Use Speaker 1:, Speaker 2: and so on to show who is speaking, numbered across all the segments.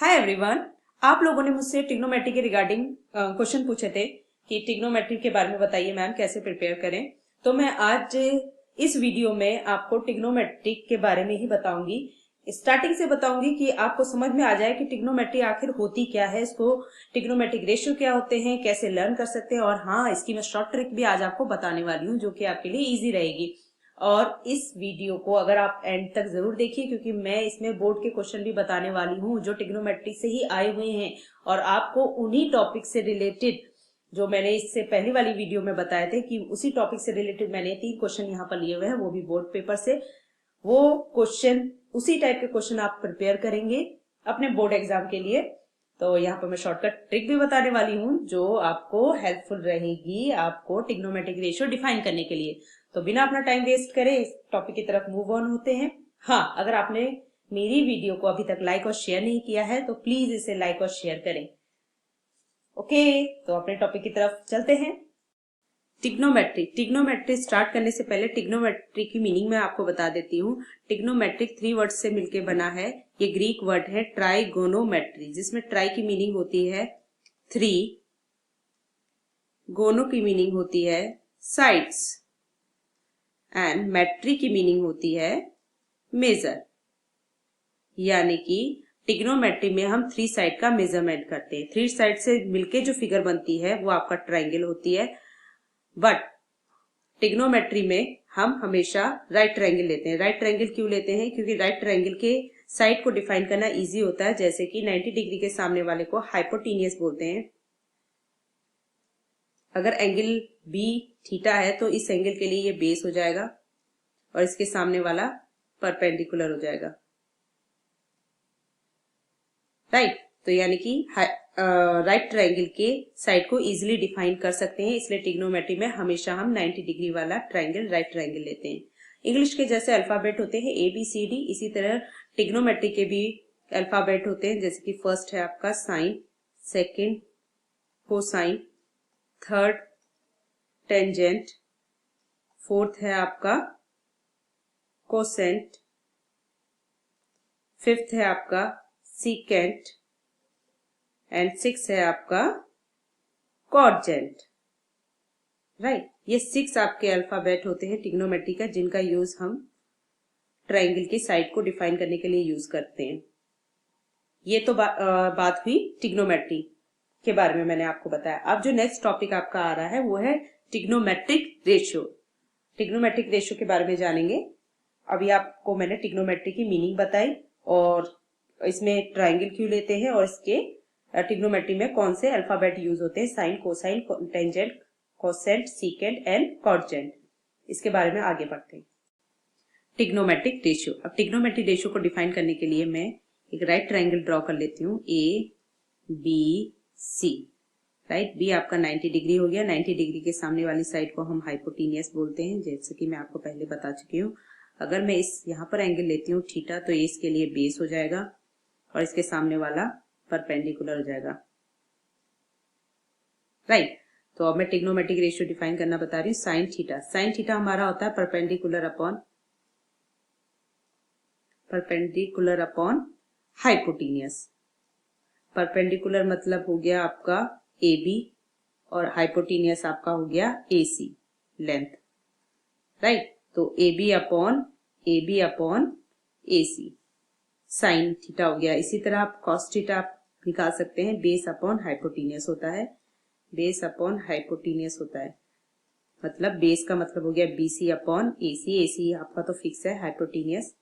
Speaker 1: Hi everyone. आप लोगों ने मुझसे ट्रिग्नोमेट्री के रिगार्डिंग क्वेश्चन पूछे थे कि ट्रिग्नोमेट्री के बारे में बताइए मैम कैसे प्रिपेयर करें। तो मैं आज इस वीडियो में आपको ट्रिग्नोमेट्री के बारे में ही बताऊंगी। स्टार्टिंग से बताऊंगी कि आपको समझ में आ जाए कि ट्रिग्नोमेट्री आखिर होती क्या है, इसको ट्रिग्नोमेट्रिक रेशियो क्या होते हैं, कैसे लर्न कर सकते हैं। और हाँ, इसकी मैं शॉर्ट ट्रिक भी आज आपको बताने वाली हूँ जो कि आपके लिए इजी रहेगी। और इस वीडियो को अगर आप एंड तक जरूर देखिए, क्योंकि मैं इसमें बोर्ड के क्वेश्चन भी बताने वाली हूँ जो ट्रिग्नोमेट्री से ही आए हुए हैं और आपको उन्हीं टॉपिक से रिलेटेड जो मैंने इससे पहली वाली वीडियो में बताए थे कि उसी टॉपिक से रिलेटेड मैंने 3 क्वेश्चन यहाँ पर लिए हुए हैं, वो भी बोर्ड पेपर से। वो क्वेश्चन उसी टाइप के क्वेश्चन आप प्रिपेयर करेंगे अपने बोर्ड एग्जाम के लिए। तो यहाँ पर मैं शॉर्टकट ट्रिक भी बताने वाली हूँ जो आपको हेल्पफुल रहेगी आपको ट्रिग्नोमेट्रिक रेशियो डिफाइन करने के लिए। तो बिना अपना टाइम वेस्ट करे इस टॉपिक की तरफ मूव ऑन होते हैं। हाँ, अगर आपने मेरी वीडियो को अभी तक लाइक और शेयर नहीं किया है तो प्लीज इसे लाइक और शेयर करें। ओके, तो अपने टॉपिक की तरफ चलते हैं। ट्रिग्नोमेट्री स्टार्ट करने से पहले ट्रिग्नोमेट्री की मीनिंग मैं आपको बता देती हूँ। ट्रिग्नोमेट्रिक 3 वर्ड से मिलकर बना है। ये ग्रीक वर्ड है ट्राइगोनोमेट्री, जिसमें ट्राई की मीनिंग होती है 3, गोनो की मीनिंग होती है साइड्स एंड मेट्री की मीनिंग होती है मेजर। यानी कि ट्रिग्नोमेट्री में हम 3 साइड का मेजरमेंट करते हैं। 3 साइड से मिलके जो फिगर बनती है वो आपका ट्राइंगल होती है। बट ट्रिग्नोमेट्री में हम हमेशा राइट ट्राइंगल लेते हैं। राइट ट्राइंगल क्यों लेते हैं? क्योंकि राइट ट्राइंगल के साइड को डिफाइन करना इजी होता है। जैसे कि 90 डिग्री के सामने वाले को हाइपोटेनियस बोलते हैं। अगर एंगल बी थीटा है तो इस एंगल के लिए ये बेस हो जाएगा और इसके सामने वाला परपेंडिकुलर हो जाएगा। राइट, तो यानी कि राइट ट्राइंगल के साइड को इजीली डिफाइन कर सकते हैं। इसलिए ट्रिग्नोमेट्री में हमेशा हम 90 डिग्री वाला ट्राइंगल राइट ट्राइंगल लेते हैं। इंग्लिश के जैसे अल्फाबेट होते हैं ABCD, इसी तरह ट्रिग्नोमेट्री के भी अल्फाबेट होते हैं। जैसे कि फर्स्ट है आपका sine, second cosine, third tangent, fourth है आपका कोसेंट, फिफ्थ है आपका सीकेंट एंड 6 है आपका कॉटजेंट। राइट, ये 6 आपके अल्फाबेट होते हैं ट्रिग्नोमेट्री का, जिनका यूज हम ट्राइंगल की साइड को डिफाइन करने के लिए यूज करते हैं। ये तो बात हुई ट्रिग्नोमेट्री के बारे में, मैंने आपको बताया। अब जो नेक्स्ट टॉपिक आपका आ रहा है वो है ट्रिग्नोमेट्रिक रेशियो। ट्रिग्नोमेट्रिक रेशियो के बारे में जानेंगे। अभी आपको मैंने ट्रिग्नोमेट्री की मीनिंग बताई और इसमें ट्राइंगल क्यों लेते हैं और इसके ट्रिग्नोमेट्री में कौन से अल्फाबेट यूज होते हैं, sine, cosine, tangent, cosecant, secant and cotangent. इसके बारे में आगे बढ़ते हैं। Trigonometric ratio. अब ट्रिग्नोमेट्रिक रेशियो को डिफाइन करने के लिए मैं एक राइट ट्राइंगल ड्रॉ कर लेती हूँ, ABC। राइट, बी आपका 90 डिग्री हो गया। 90 डिग्री के सामने वाली साइड को हम हाइपोटेनियस बोलते हैं, जैसे कि मैं आपको पहले बता चुकी हूँ। अगर मैं इस यहाँ पर एंगल लेती हूँ थीटा, तो ये इसके लिए बेस हो जाएगा और इसके सामने वाला परपेंडिकुलर हो जाएगा। राइट, तो अब मैं ट्रिग्नोमेट्रिक रेशियो डिफाइन करना बता रही हूँ। साइन थीटा, साइन थीटा हमारा होता है परपेंडिकुलर अपॉन हाइपोटेनियस। परपेंडिकुलर मतलब हो गया आपका AB और हाइपोटेनियस आपका हो गया AC लेंथ। राइट, तो AB upon AC sine theta हो गया। इसी तरह आप कॉस थीटा निकाल सकते हैं। बेस अपॉन हाइपोटेनियस होता है, बेस अपॉन हाइपोटेनियस होता है। मतलब बेस का मतलब हो गया BC अपॉन AC, AC आपका तो फिक्स है, हाइपोटेनियस।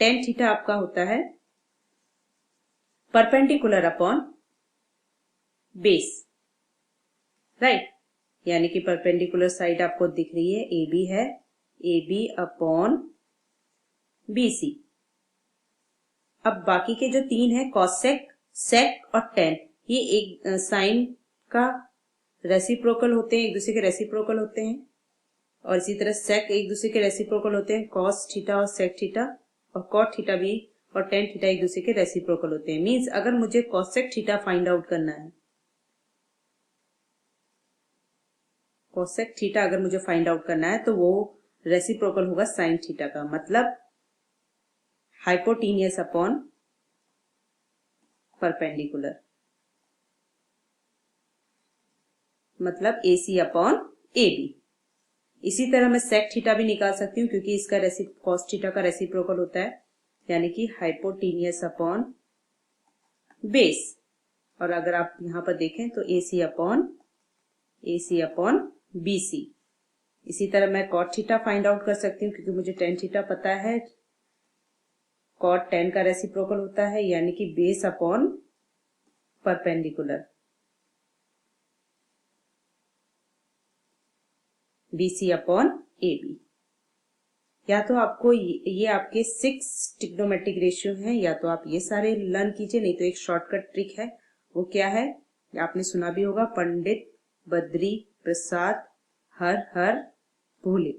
Speaker 1: टेन थीटा आपका होता है परपेंडिकुलर अपॉन बेस। राइट, यानी कि परपेंडिकुलर साइड आपको दिख रही है, AB है, AB अपॉन BC। अब बाकी के जो 3 है, कॉसेक, सेक और टेन, ये एक साइन का रेसिप्रोकल होते हैं, एक दूसरे के रेसिप्रोकल होते हैं। और इसी तरह सेक एक दूसरे के रेसिप्रोकल होते हैं, कॉस थीटा और सेक थीटा, और कॉट थीटा भी और टेन थीटा एक दूसरे के रेसिप्रोकल होते हैं। मींस अगर मुझे कॉसेक थीटा फाइंड आउट करना है, कॉसेक थीटा अगर मुझे फाइंड आउट करना है तो वो रेसिप्रोकल होगा साइन थीटा का। मतलब हाइपोटेनियस अपॉन परपेंडिकुलर, मतलब AC अपॉन AB। इसी तरह मैं सेक थीटा भी निकाल सकती हूँ क्योंकि इसका कॉस थीटा का रेसिप्रोकल होता है, यानी कि हाइपोटेनियस अपॉन बेस। और अगर आप यहां पर देखें तो AC अपॉन BC। इसी तरह मैं कॉट थीटा फाइंड आउट कर सकती हूँ क्योंकि मुझे टेन थीटा पता है, कॉट टेन का रेसिप्रोकल होता है, यानी कि base upon perpendicular, BC upon AB। या तो आपको ये आपके 6 ट्रिग्नोमेट्रिक रेशियो हैं, या तो आप ये सारे लर्न कीजिए, नहीं तो एक शॉर्टकट ट्रिक है, वो क्या है आपने सुना भी होगा, पंडित बद्री प्रसाद हर हर भोले।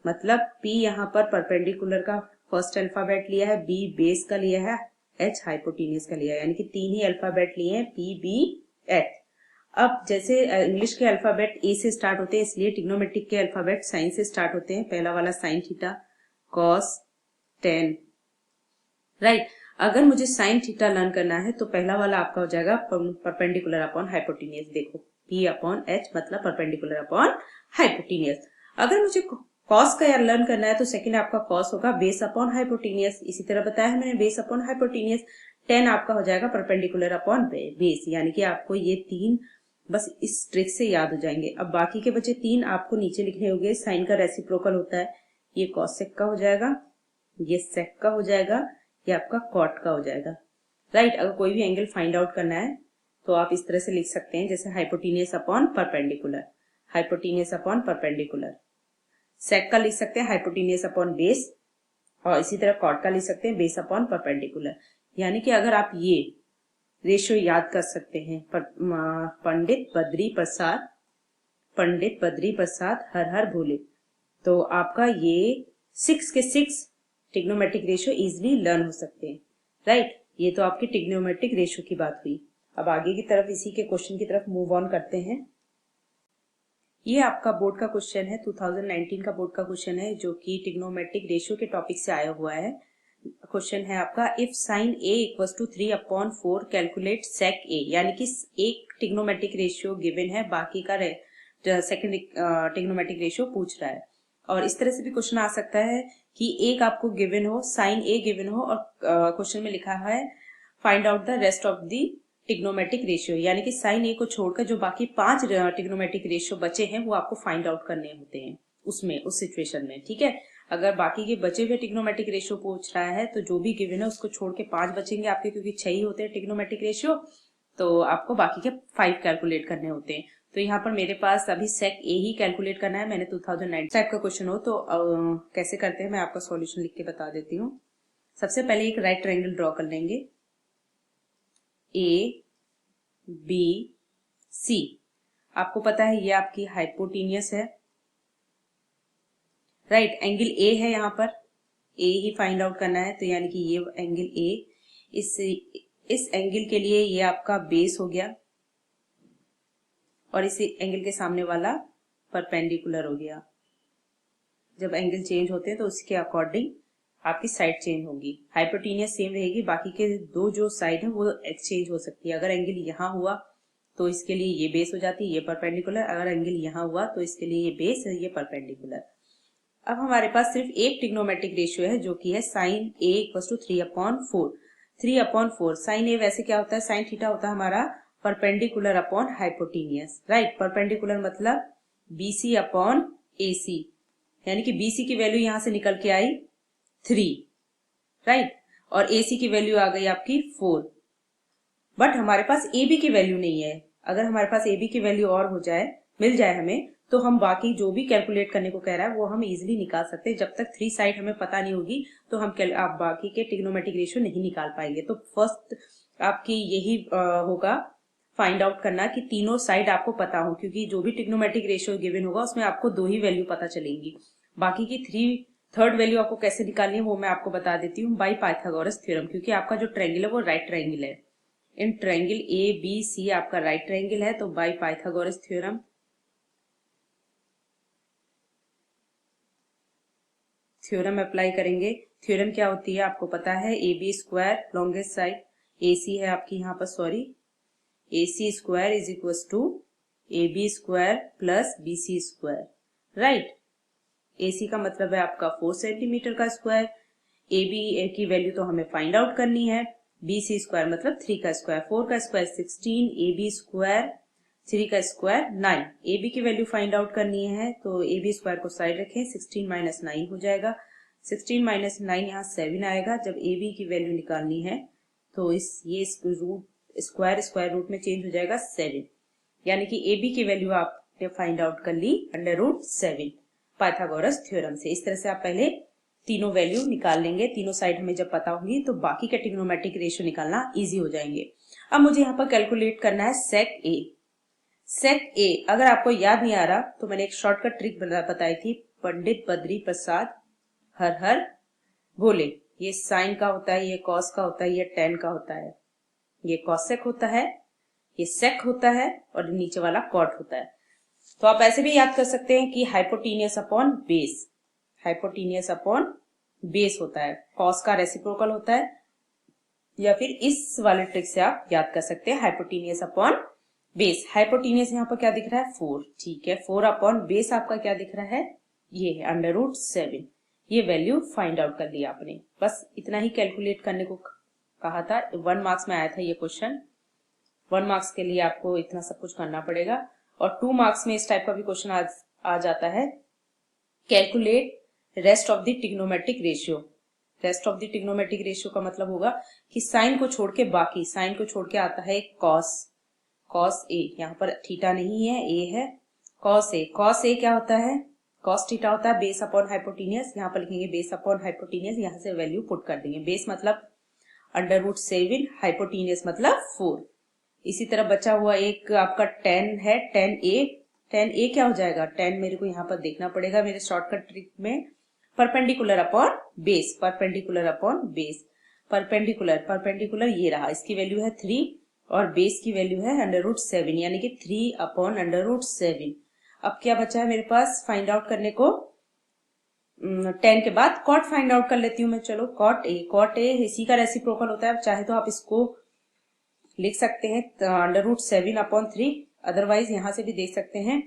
Speaker 1: मतलब P यहाँ पर परपेंडिकुलर का फर्स्ट अल्फाबेट लिया है, B बेस का लिया है, H हाइपोटेनियस का लिया है, यानी कि 3 ही अल्फाबेट लिए हैं, P B H। अब जैसे इंग्लिश के अल्फाबेट ए से स्टार्ट होते हैं, इसलिए ट्रिग्नोमेट्रिक के अल्फाबेट साइन से स्टार्ट होते हैं। पहला वाला sine theta, cos, ten, right. अगर मुझे साइन थीटा लर्न करना है तो पहला वाला आपका हो जाएगा परपेंडिकुलर अपॉन हाइपोटेनियस। देखो P अपॉन H मतलब परपेंडिकुलर अपॉन हाइपोटेनियस। अगर मुझे कॉस का लर्न करना है तो सेकंड आपका कॉस होगा बेस अपॉन हाइपोटेनियस। इसी तरह बताया है मैंने, बेस अपॉन हाइपोटेनियस। टेन आपका हो जाएगा परपेंडिकुलर अपॉन बेस, यानी कि आपको ये तीन बस इस ट्रिक से याद हो जाएंगे। अब बाकी के बचे तीन आपको नीचे लिखने होंगे। साइन का रेसिप्रोकल होता है, ये कॉस सेक का हो जाएगा, ये सेक का हो जाएगा, ये आपका कॉट का हो जाएगा, राइट। अगर कोई भी एंगल फाइंड आउट करना है तो आप इस तरह से लिख सकते हैं, जैसे hypotenuse upon perpendicular, hypotenuse upon perpendicular. Sec का लिख सकते हैं हाइपोटेनियस अपॉन बेस, और इसी तरह कॉट का लिख सकते हैं बेस अपॉन परपेंडिकुलर। यानी कि अगर आप ये रेशियो याद कर सकते हैं, पंडित बद्री प्रसाद हर हर भोले, तो आपका ये 6 के 6 ट्रिग्नोमेट्रिक रेशियो इजिली लर्न हो सकते हैं, राइट। ये तो आपकी ट्रिग्नोमेट्रिक रेशियो की बात हुई। अब आगे की तरफ इसी के क्वेश्चन की तरफ मूव ऑन करते हैं। ये आपका बोर्ड का क्वेश्चन है, 2019 का बोर्ड का क्वेश्चन है, जो कि ट्रिग्नोमेट्रिक रेशियो के टॉपिक से आया हुआ है। क्वेश्चन है आपका, if sine A equals to 3/4 calculate sec A। यानी कि एक ट्रिग्नोमेट्रिक रेशियो गिवन है, बाकी का सेकंड ट्रिग्नोमेट्रिक रेशियो पूछ रहा है। और इस तरह से भी क्वेश्चन आ सकता है कि एक आपको गिवन हो, साइन A गिवन हो, और क्वेश्चन में लिखा है find out the rest of the trigonometric ratio, यानी कि साइन A को छोड़कर जो बाकी 5 ट्रिग्नोमेट्रिक रेशियो बचे हैं वो आपको फाइंड आउट करने होते हैं उसमें, उस सिचुएशन में, ठीक है। अगर बाकी के बचे हुए ट्रिग्नोमेट्रिक रेशियो पूछ रहा है तो जो भी गिवन है उसको छोड़ के 5 बचेंगे आपके, क्योंकि 6 ही होते हैं ट्रिग्नोमेट्रिक रेशियो, तो आपको बाकी के 5 कैलकुलेट करने होते हैं। तो यहाँ पर मेरे पास अभी सेक A ही कैलकुलेट करना है। मैंने 2009 टाइप का क्वेश्चन हो तो कैसे करते हैं मैं आपका सॉल्यूशन लिख के बता देती हूँ। सबसे पहले एक राइट ट्रायंगल ड्रॉ कर लेंगे, ABC। आपको पता है ये आपकी हाइपोटेनियस है, राइट। एंगल A है, यहाँ पर A ही फाइंड आउट करना है, तो यानी कि ये एंगल A, इस एंगल के लिए ये आपका बेस हो गया, और इस एंगल के सामने वाला परपेंडिकुलर हो गया। जब एंगल चेंज होते हैं तो उसके अकॉर्डिंग आपकी साइड चेंज होगी। हाइपोटेनियस सेम रहेगी, बाकी के दो जो साइड है वो एक्सचेंज हो सकती है। अगर एंगल यहाँ हुआ तो इसके लिए ये बेस हो जाती है, ये परपेंडिकुलर। अगर एंगल यहाँ हुआ तो इसके लिए ये बेस है, ये परपेंडिकुलर। अब हमारे पास सिर्फ एक ट्रिग्नोमेट्रिक रेशियो है जो कि है sine A equals to 3/4। 3/4 sine A वैसे क्या होता है, साइन थीटा होता है हमारा perpendicular upon hypotenuse, right. Perpendicular मतलब BC अपॉन AC, यानी कि BC की वैल्यू यहां से निकल के आई 3, राइट, और AC की वैल्यू आ गई आपकी 4। बट हमारे पास AB की वैल्यू नहीं है। अगर हमारे पास AB की वैल्यू और हो जाए, मिल जाए हमें, तो हम बाकी जो भी कैलकुलेट करने को कह रहा है वो हम इजीली निकाल सकते हैं। जब तक 3 साइड हमें पता नहीं होगी तो हम आप बाकी के ट्रिग्नोमेट्रिक रेशियो नहीं निकाल पाएंगे। तो फर्स्ट आपकी यही होगा फाइंड आउट करना कि तीनों साइड आपको पता हो, क्योंकि जो भी ट्रिग्नोमेट्रिक रेशियो गिवन होगा उसमें आपको 2 ही वैल्यू पता चलेंगी। बाकी की थर्ड वैल्यू आपको कैसे निकालनी है वो मैं आपको बता देती हूँ बाई पाइथागोरस थ्योरम, क्योंकि आपका जो ट्रायंगल है वो राइट ट्रायंगल है। इन ट्रायंगल ABC आपका राइट ट्रायंगल है, तो बाई पाइथागोरस थ्योरम अप्लाई करेंगे। थ्योरम क्या होती है आपको पता है, AB square longest side AC है आपकी यहाँ पर, sorry, AC square is equal to AB square plus BC square, right. AC का मतलब है आपका 4 सेंटीमीटर का स्क्वायर, AB की वैल्यू तो हमें फाइंड आउट करनी है, BC स्क्वायर मतलब 3 का स्क्वायर, 4 का स्क्वायर 16, AB स्क्वायर 3 का स्क्वायर 9। AB की वैल्यू फाइंड आउट करनी है तो AB स्क्वायर को साइड रखें, 16 माइनस 9 हो जाएगा, 16 माइनस 9 यहाँ 7 आएगा। जब AB की वैल्यू निकालनी है तो ये रूट स्क्वायर रूट में चेंज हो जाएगा 7, यानी कि AB की वैल्यू आपने फाइंड आउट कर ली अंडर रूट 7 पाइथागोरस थ्योरम से। इस तरह से आप पहले तीनों वैल्यू निकाल लेंगे, तीनों साइड हमें जब पता होगी तो बाकी के ट्रिग्नोमेट्रिक रेशियो निकालना इजी हो जाएंगे। अब मुझे यहाँ पर कैलकुलेट करना है सेक ए। सेक ए अगर आपको याद नहीं आ रहा तो मैंने एक शॉर्टकट ट्रिक बताई थी, पंडित बद्री प्रसाद हर हर भोले। ये साइन का होता है, ये कॉस का होता है, ये टेन का होता है, ये कॉसेक होता है, ये सेक होता है और नीचे वाला कॉट होता है। तो आप ऐसे भी याद कर सकते हैं कि hypotenuse upon base, hypotenuse upon base होता है, कॉस का रेसिप्रोकल होता है, या फिर इस वाले ट्रिक से आप याद कर सकते हैं हाइपोटेनियस अपॉन बेस। हाइपोटेनियस यहाँ पर क्या दिख रहा है 4, ठीक है, 4 अपॉन बेस आपका क्या दिख रहा है, ये है अंडर रूट 7। ये वैल्यू फाइंड आउट कर लिया आपने, बस इतना ही कैलकुलेट करने को कहा था। 1 मार्क्स में आया था ये क्वेश्चन, 1 मार्क्स के लिए आपको इतना सब कुछ करना पड़ेगा। और 2 मार्क्स में इस टाइप का भी क्वेश्चन आ जाता है, calculate rest of the trigonometric ratio. Rest of the trigonometric ratio का मतलब होगा कि साइन को छोड़ के बाकी, साइन को छोड़ के आता है कॉस, कॉस ए, यहाँ पर थीटा नहीं है, ए है, कॉस ए। कॉस ए क्या होता है, कॉस थीटा होता है बेस अपॉन हाइपोटेनियस, यहाँ पर लिखेंगे बेस अपॉन हाइपोटेनियस, यहाँ से वैल्यू पुट कर देंगे, बेस मतलब अंडर रूट 7, हाइपोटेनियस मतलब 4। इसी तरह बचा हुआ एक आपका 10 है, 10a, 10a क्या हो जाएगा, 10 मेरे को यहाँ पर देखना पड़ेगा मेरे शॉर्टकट ट्रिक में, perpendicular upon base, perpendicular upon base, perpendicular ये रहा, इसकी वैल्यू है 3 और बेस की वैल्यू है अंडर रूट 7, यानी कि 3 अपॉन अंडर रूट 7। अब क्या बचा है मेरे पास फाइंड आउट करने को, 10 के बाद कॉट फाइंड आउट कर लेती हूँ मैं, चलो कॉट ए इसी का रेसिप्रोकल होता है, चाहे तो आप इसको लिख सकते हैं अंडर रूट 7 अपॉन 3, अदरवाइज यहां से भी देख सकते हैं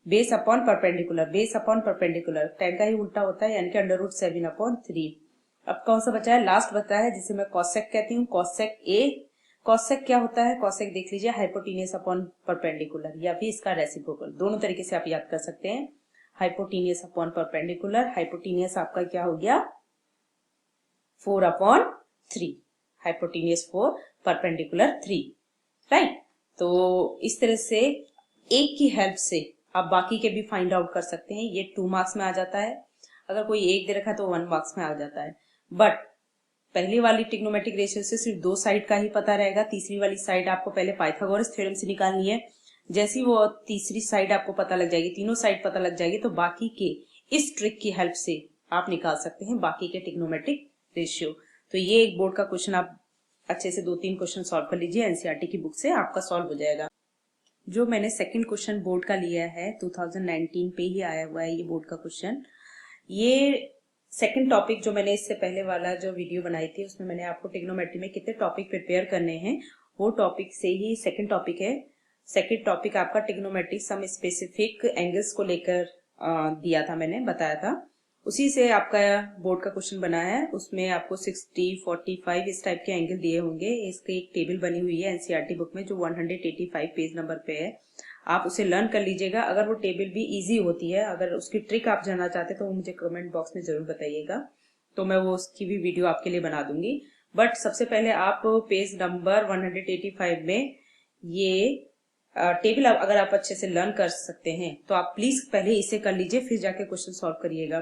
Speaker 1: base upon perpendicular, base upon perpendicular 10 का ही उल्टा होता है, यानी कि अंडर रूट 7 अपॉन 3। अब कौन सा बचा है, लास्ट बचा है जिसे मैं कॉसेक कहती हूँ, कॉसेक ए। कॉसेक क्या होता है, कॉसेक देख लीजिए हाइपोटेनियस अपॉन परपेंडिकुलर या फिर इसका रेसिप्रोकल, दोनों तरीके से आप याद कर सकते हैं। हाइपोटेनियस अपॉन परपेंडिकुलर, हाइपोटेनियस आपका क्या हो गया 4 अपॉन 3, हाइपोटेनियस 4, परपेंडिकुलर 3, राइट। तो इस तरह से एक की हेल्प से आप बाकी के भी फाइंड आउट कर सकते हैं। ये 2 मार्क्स में आ जाता है, अगर कोई एक दे रखा है तो 1 मार्क्स में आ जाता है। बट पहली वाली ट्रिग्नोमेट्रिक रेशियो से सिर्फ 2 साइड का ही पता रहेगा, तीसरी वाली साइड आपको पहले पाइथागोरस थ्योरम से निकालनी है। जैसी वो तीसरी साइड आपको पता लग जाएगी, तीनों साइड पता लग जाएगी, तो बाकी के इस ट्रिक की हेल्प से आप निकाल सकते हैं बाकी के ट्रिग्नोमेट्रिक रेशियो। तो ये एक बोर्ड का क्वेश्चन आप अच्छे से 2-3 क्वेश्चन सॉल्व कर लीजिए, एनसीईआरटी की बुक से आपका सॉल्व हो जाएगा। जो मैंने सेकंड क्वेश्चन बोर्ड का लिया है 2019 पे ही आया हुआ है ये बोर्ड का क्वेश्चन। ये सेकंड टॉपिक जो मैंने इससे पहले वाला जो वीडियो बनाई थी उसमें मैंने आपको ट्रिग्नोमेट्री में कितने टॉपिक प्रिपेयर करने हैं वो टॉपिक से ही सेकंड टॉपिक है। सेकंड टॉपिक आपका ट्रिग्नोमेट्री सम स्पेसिफिक एंगल्स को लेकर दिया था, मैंने बताया था, उसी से आपका बोर्ड का क्वेश्चन बना है। उसमें आपको 60, 45 इस टाइप के एंगल दिए होंगे। इसकी एक टेबल बनी हुई है एनसीईआरटी बुक में जो 185 पेज नंबर पे है, आप उसे लर्न कर लीजिएगा। अगर वो टेबल भी इजी होती है, अगर उसकी ट्रिक आप जानना चाहते हैं तो वो मुझे कमेंट बॉक्स में जरूर बताइएगा, तो मैं वो उसकी भी वीडियो आपके लिए बना दूंगी। बट सबसे पहले आप पेज नंबर 185 में ये टेबल अगर आप अच्छे से लर्न कर सकते हैं तो आप प्लीज पहले इसे कर लीजिए, फिर जाके क्वेश्चन सॉल्व करिएगा।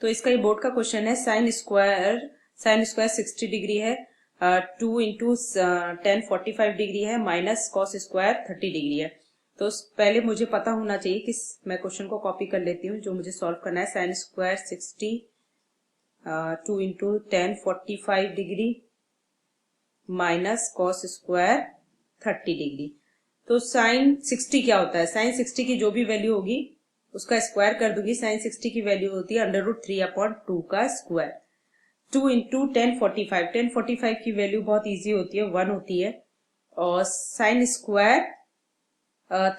Speaker 1: तो इसका ये बोर्ड का क्वेश्चन है, साइन स्क्वायर 60 डिग्री है, 2 इंटू 10 45 डिग्री है, माइनस कॉस स्क्वायर 30 डिग्री है। तो पहले मुझे पता होना चाहिए कि मैं क्वेश्चन को कॉपी कर लेती हूँ जो मुझे सॉल्व करना है। Sine square 60 2 into 10 45 degree minus cos square 30 degree. तो साइन 60 क्या होता है, साइन 60 की जो भी वैल्यू होगी उसका स्क्वायर कर दूंगी। साइन 60 की वैल्यू होती है अंडर रूट 3 अपॉन 2 का स्क्वायर। 2 इंटू 1045, 1045 की वैल्यू बहुत इजी होती है, 1 होती है। और साइन स्क्वायर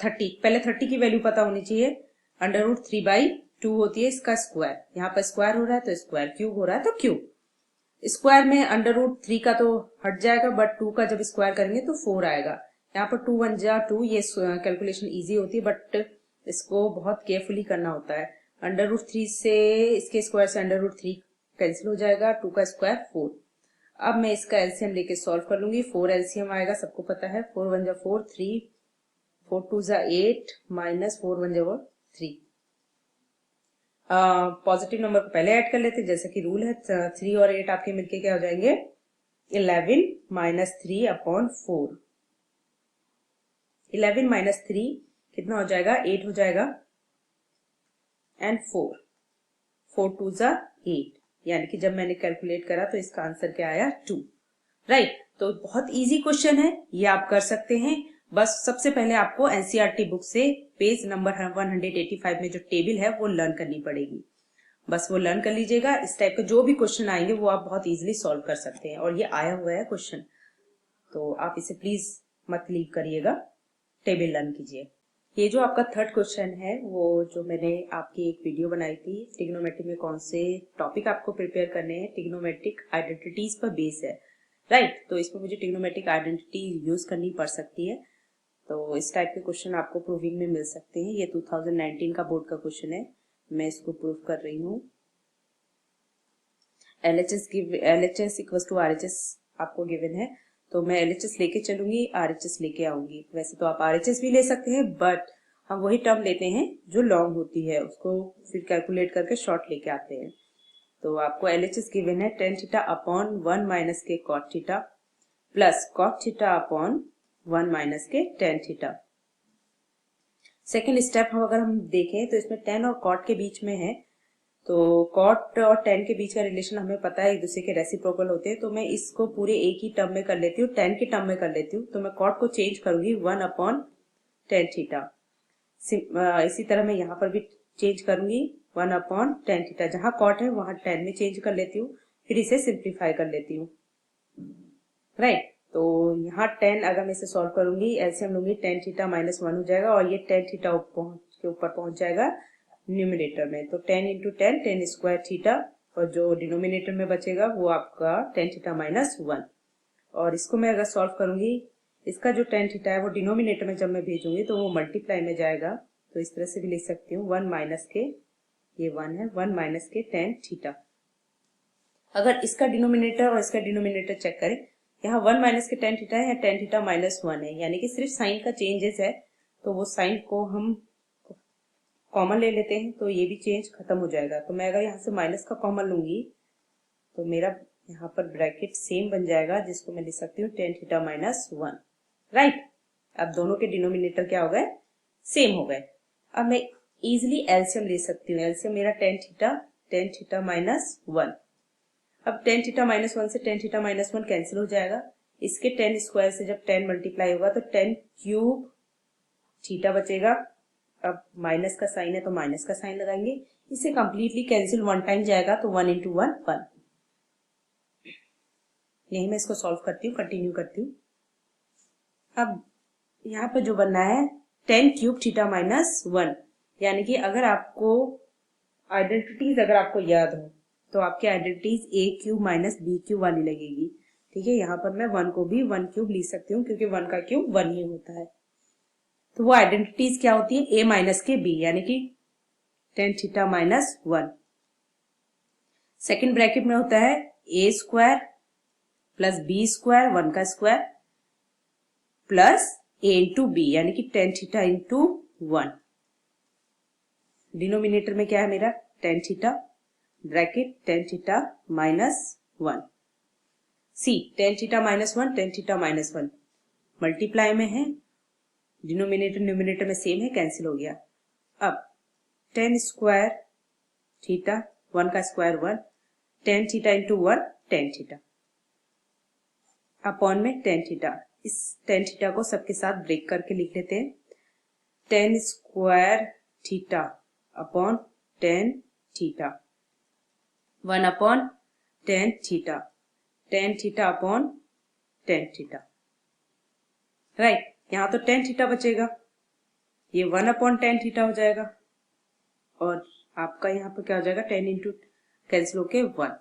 Speaker 1: 30, पहले 30 की वैल्यू पता होनी चाहिए, √3/2 होती है इसका स्क्वायर, यहाँ पर स्क्वायर हो रहा है तो स्क्वायर, क्यूब हो रहा है तो क्यूब। स्क्वायर में √3 का तो हट जाएगा, बट 2 का जब स्क्वायर करेंगे तो 4 आएगा। यहाँ पर 2 1 जा 2, ये कैलकुलेशन इजी होती है, बट इसको बहुत केयरफुली करना होता है। √3 से इसके स्क्वायर से √3 कैंसिल हो जाएगा, 2 का स्क्वायर 4। अब मैं इसका एलसीएम लेके सॉल्व कर लूंगी। 4 एलसीएम आएगा, सबको पता है, 4 1 जा 4, 3, 4 2 जा 8, माइनस 4 1 जा 3। पॉजिटिव नंबर को पहले ऐड कर लेते हैं, जैसे कि रूल है। 3 और 8 आपके मिलके क्या हो जाएंगे, 11 माइनस 3/4। 11 माइनस 3 कितना हो जाएगा, 8 हो जाएगा, एंड 4, 4 2 जा 8, यानी कि जब मैंने कैलकुलेट करा तो इसका आंसर क्या आया, 2। राइट, तो बहुत इजी क्वेश्चन है, ये आप कर सकते हैं। बस सबसे पहले आपको एनसीईआरटी बुक से पेज नंबर 185 में जो टेबल है वो लर्न करनी पड़ेगी। बस वो लर्न कर लीजिएगा। इस टाइप के जो भी क्वेश्चन आएंगे वो आप बहुत इजीली सॉल्व कर सकते हैं, और ये आया हुआ है क्वेश्चन, तो आप इसे प्लीज मत लीव करिएगा, टेबल लर्न कीजिए। ये जो आपका थर्ड क्वेश्चन है, वो जो मैंने आपकी एक वीडियो बनाई थी, ट्रिग्नोमेट्री में कौन से टॉपिक आपको प्रिपेयर करने हैं, ट्रिग्नोमेट्रिक आइडेंटिटीज पर बेस है। राइट, तो इसमें मुझे ट्रिग्नोमेट्रिक आइडेंटिटी यूज करनी पड़ सकती है, तो इस टाइप के क्वेश्चन आपको प्रूविंग में मिल सकते हैं। ये 2019 का बोर्ड का क्वेश्चन है, मैं इसको प्रूव कर रही हूँ। LHS इक्वल्स टू RHS आपको गिवन है, तो मैं LHS लेके चलूंगी, RHS लेके आऊंगी। वैसे तो आप RHS भी ले सकते हैं, बट हम वही टर्म लेते हैं जो लॉन्ग होती है, उसको फिर कैलकुलेट करके शॉर्ट लेके आते हैं। तो आपको LHS गिवन है tan थीटा अपॉन 1 माइनस के cot theta plus cot theta upon 1 minus के tan थीटा। सेकेंड स्टेप अगर हम देखें तो इसमें tan और cot के बीच में है, तो cot और tan के बीच का रिलेशन हमें पता है, एक दूसरे के रेसिप्रोकल होते हैं, तो मैं इसको पूरे एक ही टर्म में कर लेती हूँ, tan के टर्म में कर लेती हूँ। तो मैं cot को चेंज करूंगी 1 अपॉन tan थीटा। इसी तरह मैं यहाँ पर भी चेंज करूंगी 1 अपॉन tan थीटा, जहां cot है वहां tan में चेंज कर लेती हूँ, फिर इसे सिंप्लीफाई कर लेती हूँ। राइट, तो यहाँ tan अगर मैं इसे सॉल्व करूंगी, एलसीएम लूंगी, tan थीटा माइनस 1 हो जाएगा, और ये tan थीटा के ऊपर पहुंच जाएगा न्यूमिनेटर में, तो tan into tan square theta, और जो डिनोमिनेटर में बचेगा वो आपका tan थीटा माइनस 1। और इसको मैं अगर सॉल्व करूंगी, इसका जो tan थीटा है वो डिनोमिनेटर में जब मैं भेजूंगी तो वो मल्टीप्लाई में जाएगा, तो इस तरह से भी लिख सकती हूँ 1 माइनस के, ये 1 है, 1 माइनस के tan थीटा। अगर इसका डिनोमिनेटर और इसका डिनोमिनेटर चेक करें, यहाँ 1 माइनस के tan थीटा है या tan थीटा माइनस 1 है, यानी कि सिर्फ साइन का चेंजेस है, तो वो साइन को हम कॉमन ले लेते हैं, तो ये भी चेंज खत्म हो जाएगा। तो मैं अगर यहाँ से माइनस का कॉमन लूंगी तो मेरा यहाँ पर ब्रैकेट सेम बन जाएगा, जिसको मैं लिख सकती हूँ tan थीटा माइनस 1। राइट, अब दोनों के डिनोमिनेटर क्या हो गए, सेम हो गए। अब मैं इजिली एलसीएम ले सकती हूँ, एलसीएम मेरा tan थीटा माइनस 1। अब tan थीटा माइनस 1 से tan थीटा माइनस 1 कैंसिल हो जाएगा, इसके tan स्क्वायर से जब tan मल्टीप्लाई होगा तो tan क्यूब थीटा बचेगा। अब माइनस का साइन है तो माइनस का साइन लगाएंगे, इसे कंप्लीटली कैंसिल, 1 टाइम जाएगा तो 1 इंटू 1 1। यही मैं इसको सॉल्व करती हूँ, कंटिन्यू करती हूँ। अब यहाँ पर जो बनना है tan क्यूब थीटा माइनस 1, यानी कि अगर आपको आइडेंटिटीज अगर आपको याद हो तो आपकी identities a cube minus b cube वाली लगेगी। ठीक है, यहाँ पर मैं 1 को भी 1 क्यूब लिख सकती हूँ, क्योंकि 1 का क्यूब 1 ही होता है। तो वो आइडेंटिटीज क्या होती है, a माइनस के b, यानी कि tan theta minus 1। Second bracket में होता है a square plus b square 1 का square plus a into b, यानी कि tan थीटा इंटू 1। डिनोमिनेटर में क्या है मेरा, tan theta, bracket tan theta minus 1। सी tan theta minus 1, tan theta minus 1 multiply में है, डिनोमिनेटर न्यूमिनेटर में सेम है, कैंसिल हो गया। अब tan स्क्वायर थीटा 1 का square 1, tan theta into 1 tan theta upon में tan थीटा। इस tan थीटा को सबके साथ ब्रेक करके लिख लेते हैं, tan square theta upon tan theta, 1 upon tan theta upon tan theta, right. यहाँ तो टेन थीटा बचेगा, ये 1 अपॉन टेन थीटा हो जाएगा, और आपका यहाँ पर क्या हो जाएगा, 10 इंटू कैंसिल होके 1।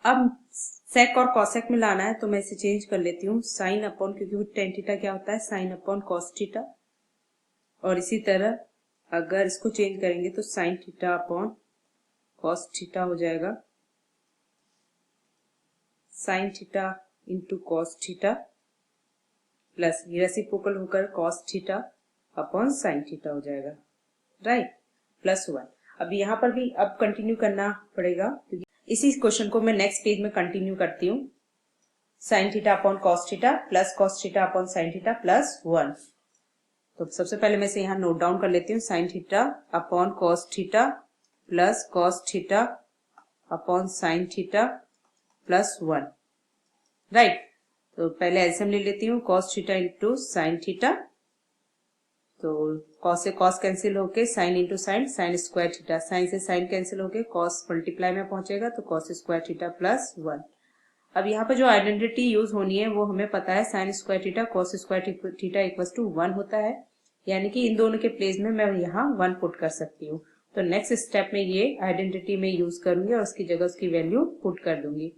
Speaker 1: अब सेक और कॉसेक में लाना है तो मैं इसे चेंज कर लेती हूँ, साइन अपॉन, क्योंकि टेन थीटा क्या होता है, साइन अपॉन कॉस थीटा। और इसी तरह अगर इसको चेंज करेंगे तो sign theta upon cos theta हो जाएगा, sine theta into cos theta plus ये रेसिप्रोकल होकर cos theta upon sine theta हो जाएगा, राइट, प्लस 1। अब यहाँ पर भी अब कंटिन्यू करना पड़ेगा, क्योंकि इसी क्वेश्चन को मैं नेक्स्ट पेज में कंटिन्यू करती हूँ। Sine theta upon cos theta plus cos theta upon sine theta plus 1। तो सबसे पहले मैं इसे यहाँ नोट डाउन कर लेती हूँ, sine theta upon cos theta plus cos theta upon sine theta plus 1, right. तो पहले एलसीएम ले लेती हूँ, cos theta into sine theta, तो कॉस से कॉस कैंसिल होके sine into sine, sine square theta, sine से साइन कैंसिल होके कॉस मल्टीप्लाई में पहुंचेगा तो कॉस स्क्वायर थीटा प्लस 1। अब यहाँ पर जो आइडेंटिटी यूज होनी है वो हमें पता है, sine square theta cos square theta equal to 1 होता है, यानी कि इन दोनों के प्लेस में मैं यहाँ 1 पुट कर सकती हूँ। तो नेक्स्ट स्टेप में ये आइडेंटिटी में यूज करूंगी और उसकी जगह उसकी वैल्यू पुट कर दूंगी।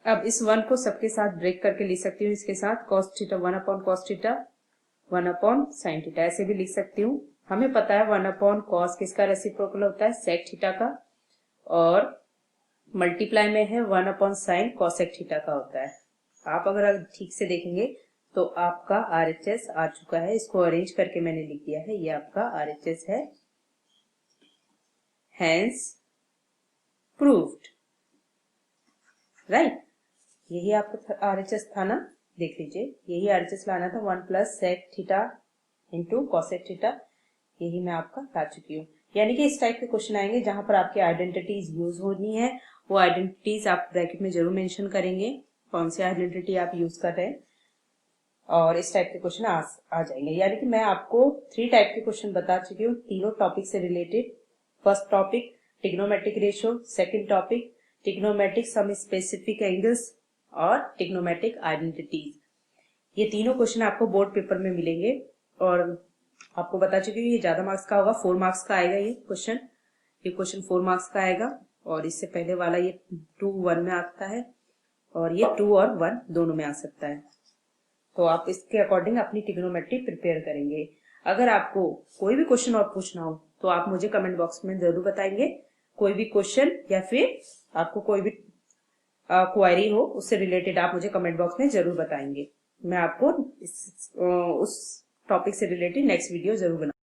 Speaker 1: अब इस 1 को सबके साथ ब्रेक करके लिख सकती हूँ, इसके साथ cos theta 1 upon cos theta 1 upon sine theta, ऐसे भी लिख सकती हूँ। हमें पता है 1 अपॉन कॉस किसका रेसिप्रोकल होता है, सेक थीटा का, और मल्टीप्लाई में है 1 अपॉन साइन कॉसेक थीटा का होता है। आप अगर ठीक से देखेंगे तो आपका RHS आ चुका है, इसको अरेंज करके मैंने लिख दिया है, ये आपका RHS है, हैंस प्रूव्ड, राइट। यही आपका RHS था ना, देख लीजिए, यही RHS लाना था, 1 plus sec theta into cosec theta, यही मैं आपका ला चुकी हूँ। यानी कि इस टाइप के क्वेश्चन आएंगे जहां पर आपकी आइडेंटिटीज यूज होनी है, वो आइडेंटिटीज आप ब्रैकेट में जरूर मेंशन करेंगे कौन सी आइडेंटिटी आप यूज कर रहे हैं, और इस टाइप के क्वेश्चन आ जाएंगे। यानी कि मैं आपको 3 टाइप के क्वेश्चन बता चुकी हूँ, तीनों टॉपिक से related. First topic trigonometric ratio, second topic trigonometric some specific angles, और ट्रिग्नोमेट्रिक आइडेंटिटीज। ये तीनों क्वेश्चन आपको बोर्ड पेपर में मिलेंगे, और आपको बता चुकी हूँ ये ज्यादा मार्क्स का होगा, 4 मार्क्स का आएगा ये क्वेश्चन 4 मार्क्स का आएगा, और इससे पहले वाला ये 2 1 में आता है, और ये 2 और 1 दोनों में आ सकता है। तो आप इसके अकॉर्डिंग अपनी ट्रिग्नोमेट्री प्रिपेयर करेंगे। अगर आपको कोई भी क्वेश्चन और पूछना हो तो आप मुझे कमेंट बॉक्स में जरूर बताएंगे, कोई भी क्वेश्चन या फिर आपको कोई भी क्वेरी हो उससे रिलेटेड आप मुझे कमेंट बॉक्स में जरूर बताएंगे। मैं आपको उस टॉपिक से रिलेटेड नेक्स्ट वीडियो जरूर बनाऊंगी।